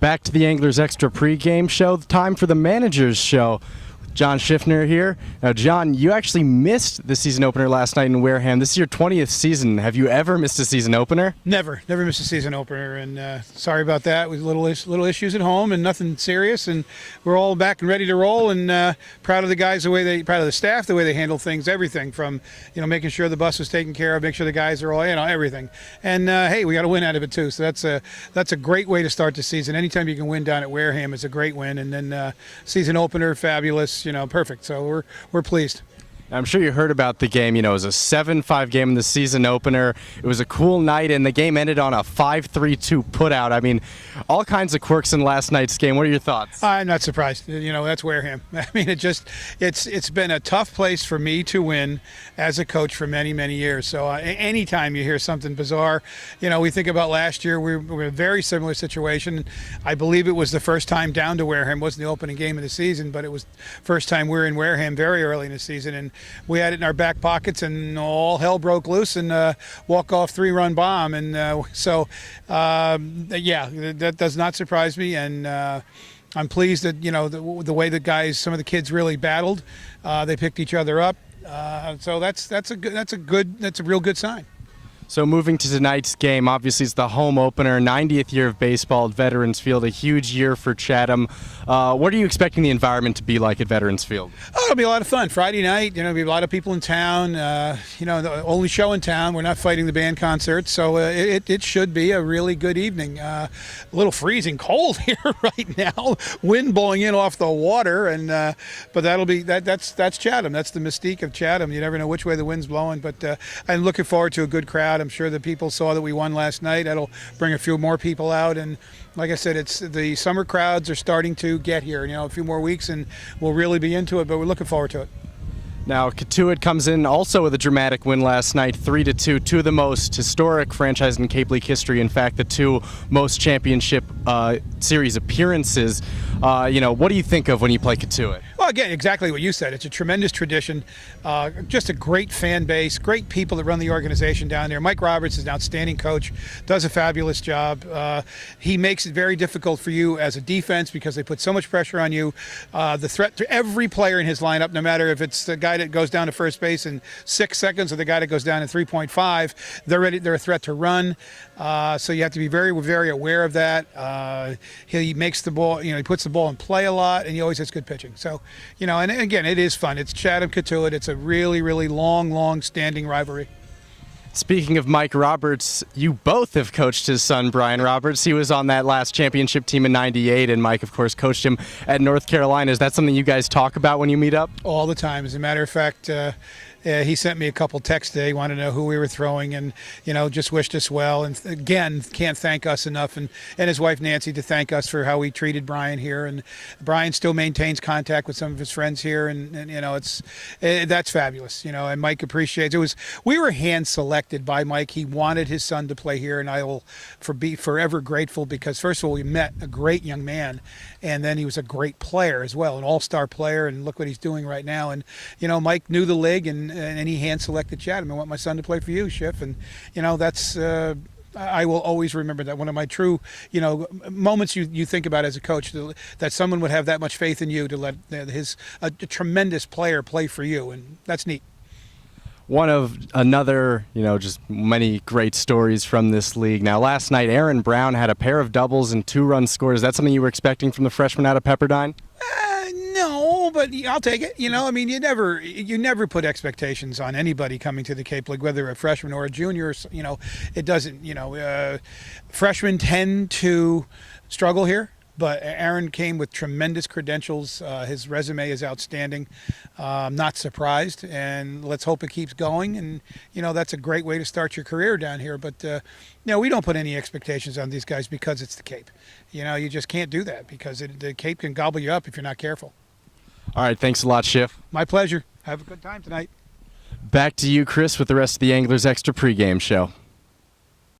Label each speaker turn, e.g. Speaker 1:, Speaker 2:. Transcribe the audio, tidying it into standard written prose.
Speaker 1: Back to the Anglers Extra pregame show. Time for the Managers Show. John Schiffner here. Now, John, you actually missed the season opener last night in Wareham. This is your 20th season. Have you ever missed a season opener?
Speaker 2: Never missed a season opener, and sorry about that. With little issues at home and nothing serious, and we're all back and ready to roll. And proud of the guys, proud of the staff, the way they handle things, everything from making sure the bus was taken care of, make sure the guys are all everything. And hey, we got to win out of it too. So that's a great way to start the season. Anytime you can win down at Wareham, it's a great win. And then season opener, fabulous. Perfect. So we're pleased.
Speaker 1: I'm sure you heard about the game. It was a 7-5 game in the season opener. It was a cool night, and the game ended on a 5-3-2 putout. I mean, all kinds of quirks in last night's game. What are your thoughts?
Speaker 2: I'm not surprised. That's Wareham. I mean, it's been a tough place for me to win as a coach for many, many years. So anytime you hear something bizarre, we think about last year. We were in a very similar situation. I believe it was the first time down to Wareham. It wasn't the opening game of the season, but it was first time we were in Wareham very early in the season, and we had it in our back pockets, and all hell broke loose, and walk-off 3-run bomb. And that does not surprise me. And I'm pleased that the way the guys, some of the kids really battled. They picked each other up. So that's a real good sign.
Speaker 1: So moving to tonight's game, obviously it's the home opener, 90th year of baseball at Veterans Field, a huge year for Chatham. What are you expecting the environment to be like at Veterans Field?
Speaker 2: Oh, it'll be a lot of fun. Friday night, there'll be a lot of people in town. The only show in town. We're not fighting the band concert, so it should be a really good evening. A little freezing cold here right now, wind blowing in off the water, and but that's Chatham. That's the mystique of Chatham. You never know which way the wind's blowing, but I'm looking forward to a good crowd. I'm sure the people saw that we won last night. That'll bring a few more people out, and like I said, it's the summer crowds are starting to get here. A few more weeks, and we'll really be into it. But we're looking forward to it.
Speaker 1: Now, Cotuit comes in also with a dramatic win last night, 3-2, two of the most historic franchises in Cape League history. In fact, the two most championship series appearances. What do you think of when you play Cotuit?
Speaker 2: Well, again, exactly what you said. It's a tremendous tradition, just a great fan base, great people that run the organization down there. Mike Roberts is an outstanding coach, does a fabulous job. He makes it very difficult for you as a defense because they put so much pressure on you. The threat to every player in his lineup, no matter if it's the guy that goes down to first base in 6 seconds or the guy that goes down in 3.5, they're a threat to run. So you have to be very, very aware of that. He makes the ball, he puts the ball in play a lot, and he always has good pitching. So, and again, it is fun. It's Chatham Cotuit. It's a really, really long standing rivalry.
Speaker 1: Speaking of Mike Roberts, you both have coached his son, Brian Roberts. He was on that last championship team in '98, and Mike, of course, coached him at North Carolina. Is that something you guys talk about when you meet up?
Speaker 2: All the time. As a matter of fact, he sent me a couple texts today. He wanted to know who we were throwing, and just wished us well. And again, can't thank us enough, and his wife Nancy to thank us for how we treated Brian here. And Brian still maintains contact with some of his friends here, and that's fabulous. And Mike appreciates it. We were hand selected by Mike. He wanted his son to play here, and I will be forever grateful because first of all, we met a great young man, and then he was a great player as well, an all-star player, and look what he's doing right now. And Mike knew the league, and he hand-selected Chatham. I want my son to play for you, Schiff. And, that's I will always remember that. One of my true, moments you think about as a coach, that someone would have that much faith in you to let a tremendous player play for you, and that's neat.
Speaker 1: One of another, just many great stories from this league. Now, last night, Aaron Brown had a pair of doubles and 2-run scores. Is that something you were expecting from the freshman out of Pepperdine?
Speaker 2: No, but I'll take it. You never put expectations on anybody coming to the Cape League, whether a freshman or a junior. It doesn't. Freshmen tend to struggle here. But Aaron came with tremendous credentials. His resume is outstanding. I'm not surprised, and let's hope it keeps going. And, that's a great way to start your career down here. But, we don't put any expectations on these guys because it's the Cape. You just can't do that because the Cape can gobble you up if you're not careful.
Speaker 1: All right, thanks a lot, Schiff.
Speaker 2: My pleasure. Have a good time tonight.
Speaker 1: Back to you, Chris, with the rest of the Anglers Extra pregame show.